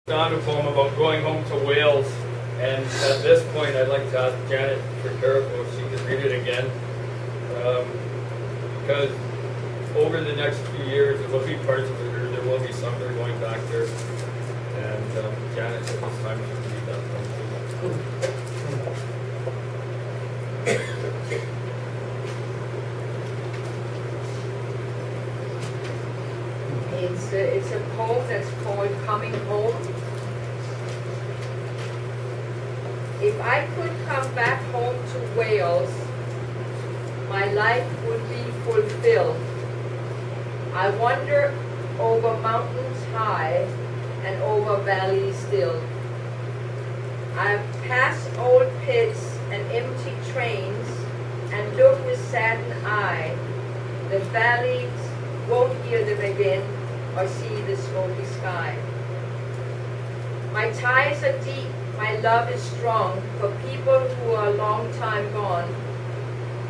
Found a poem about going home to Wales, and at this point I'd like to ask Janet Carrico if she could read it again, because over the next few years there will be parts of it, or there will be some that are going back there, and Janet, at this time, she can read that poem. It's a poem that's called Coming Home. If I could come back home to Wales, my life would be fulfilled. I wander over mountains high and over valleys still. I pass old pits and empty trains and look with saddened eye. The valleys won't hear them again or see the smoky sky. My ties are deep, my love is strong for people who are a long time gone.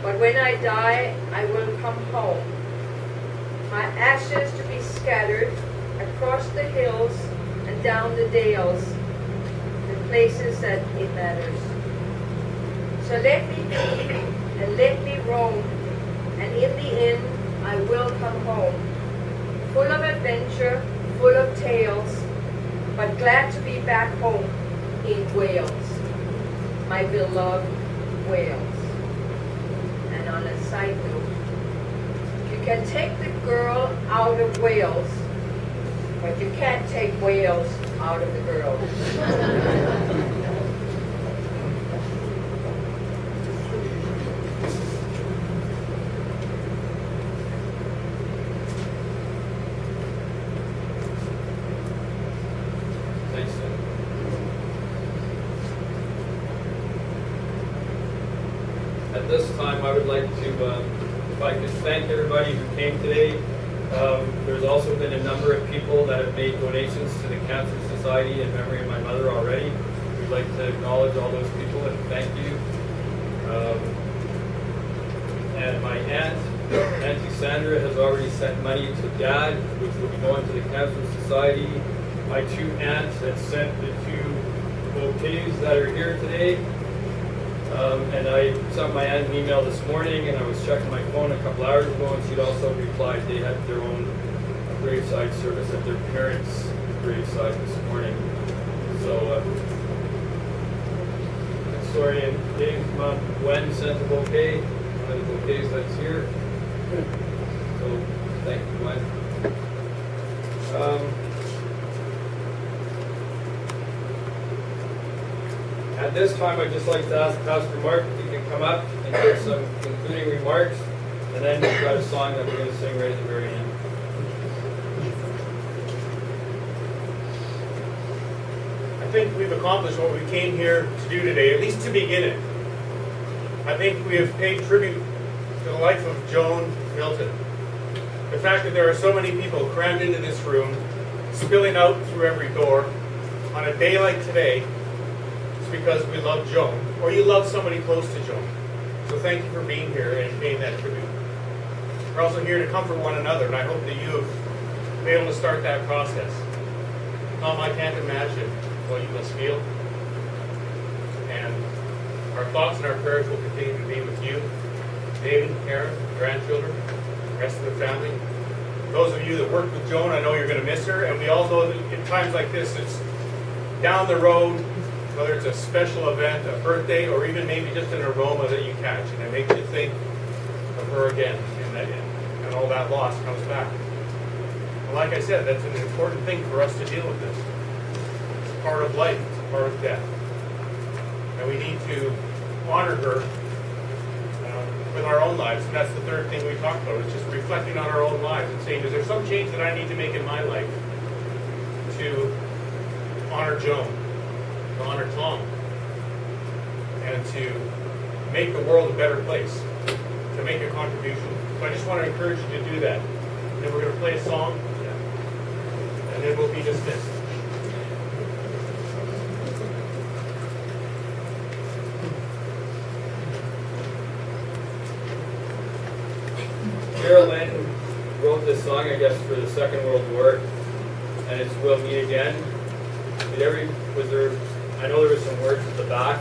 But when I die, I will come home. My ashes to be scattered across the hills and down the dales, the places that it matters. So let me be and let me roam, and in the end, I will come home. Full of adventure, full of tales, but glad to be back home in Wales, my beloved Wales. And on a side note, you can take the girl out of Wales, but you can't take Wales out of the girl. At this time, I would like to, if I could thank everybody who came today. There's also been a number of people that have made donations to the Cancer Society in memory of my mother already. We'd like to acknowledge all those people and thank you. And my aunt, Auntie Sandra, has already sent money to Dad, which will be going to the Cancer Society. My two aunts have sent the two bouquets that are here today. And I sent my aunt an email this morning, and I was checking my phone a couple hours ago, and she'd also replied they had their own graveside service at their parents' graveside this morning. So, historian James Mount Gwen sent a bouquet, one of the bouquets that's here. So, thank you, Gwen. At this time, I'd just like to ask Pastor Mark if he can come up and give some concluding remarks, and then we've got a song that we're going to sing right at the very end. I think we've accomplished what we came here to do today, at least to begin it. I think we have paid tribute to the life of Joan Milton. The fact that there are so many people crammed into this room, spilling out through every door, on a day like today, because we love Joan, or you love somebody close to Joan. So thank you for being here and paying that tribute. We're also here to comfort one another, and I hope that you have been able to start that process. Tom, I can't imagine what you must feel. And our thoughts and our prayers will continue to be with you, David, Karen, grandchildren, the rest of the family. Those of you that worked with Joan, I know you're going to miss her, and we all know that in times like this, it's down the road, whether it's a special event, a birthday, or even maybe just an aroma that you catch, and it makes you think of her again, and all that loss comes back. And like I said, that's an important thing for us to deal with this. It's part of life, it's part of death. And we need to honor her with our own lives, and that's the third thing we talked about. It's just reflecting on our own lives and saying, is there some change that I need to make in my life to honor Joan, to honor Tom, and to make the world a better place, to make a contribution. So I just want to encourage you to do that. And then we're going to play a song, and then we'll be dismissed. Carol Lynn wrote this song, I guess, for the Second World War, and it's We'll Meet Again. Gary, was there, I know there was some words at the back.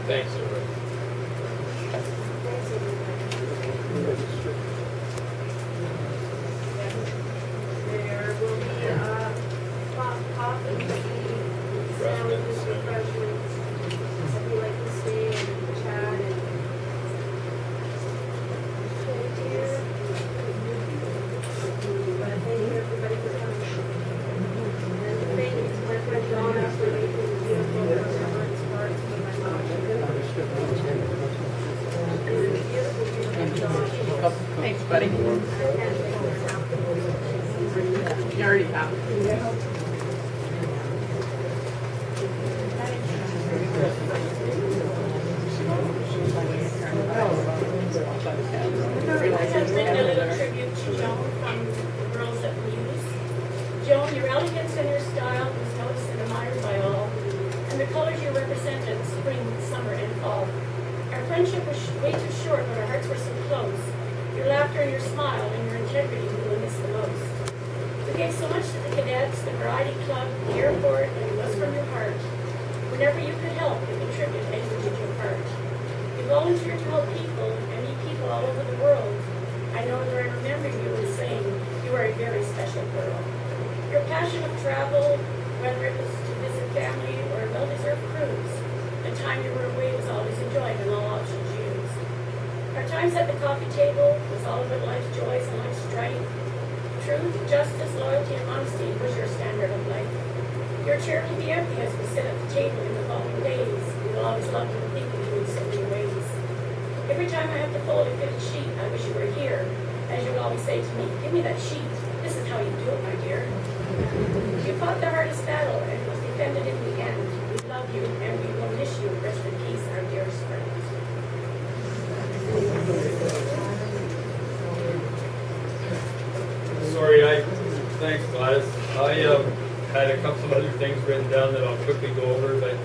Thanks, everybody. There will be coffee, sandwiches, refreshments. If you like to stay and chat and sit here. But thank you everybody for coming. And thank you to my friend Donna for making the beautiful remembrance cards for my mom. Thanks, buddy. You already have. I've written a little tribute to Joan from the Girls at Muse. Joan, your elegance and your style is noticed and admired by all, and the colors you represent in spring, summer, and fall. Our friendship was way too short, but our hearts were so close. Your laughter and your smile and your integrity we will miss the most. You gave so much to the cadets, the variety club, the airport, and it was from your heart. Whenever you could help, you contribute and you did your part. You volunteered to help people and meet people all over the world. I know that I remember you as saying you are a very special girl. Your passion of travel, whether it was to visit family or a well-deserved cruise, the time you were away was always enjoyed and all options used. Our times at the coffee table was all about life's joys and life's strife. Truth, justice, loyalty, and honesty was your standard of life. Your chair will be empty as we sit at the table in the following days. We will always love you and think of you in so many ways. Every time I have to fold a fitted sheet, I wish you were here. As you would always say to me, give me that sheet. This is how you do it, my dear. You fought the hardest battle and was defended in the end. We love you and we will miss you. Rest in peace, our dearest friend. Sorry, thanks Gladys. I had a couple of other things written down that I'll quickly go over, but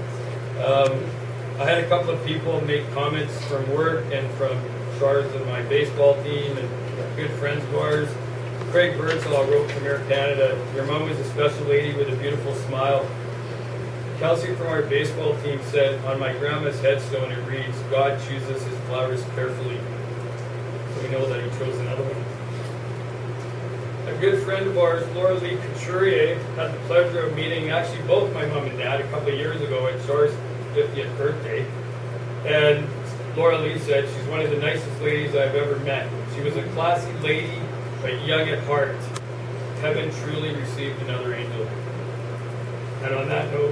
I had a couple of people make comments from work and from Shars and my baseball team and good friends of ours. Craig Birdsall wrote from Air Canada, your mom was a special lady with a beautiful smile. Kelsey from our baseball team said, on my grandma's headstone it reads, God chooses his flowers carefully. So we know that he chose another one. A good friend of ours, Laura Lee Couturier, had the pleasure of meeting actually both my mom and dad a couple of years ago at Shars' 50th birthday. And Laura Lee said she's one of the nicest ladies I've ever met. She was a classy lady, but young at heart. Heaven truly received another angel. And on that note,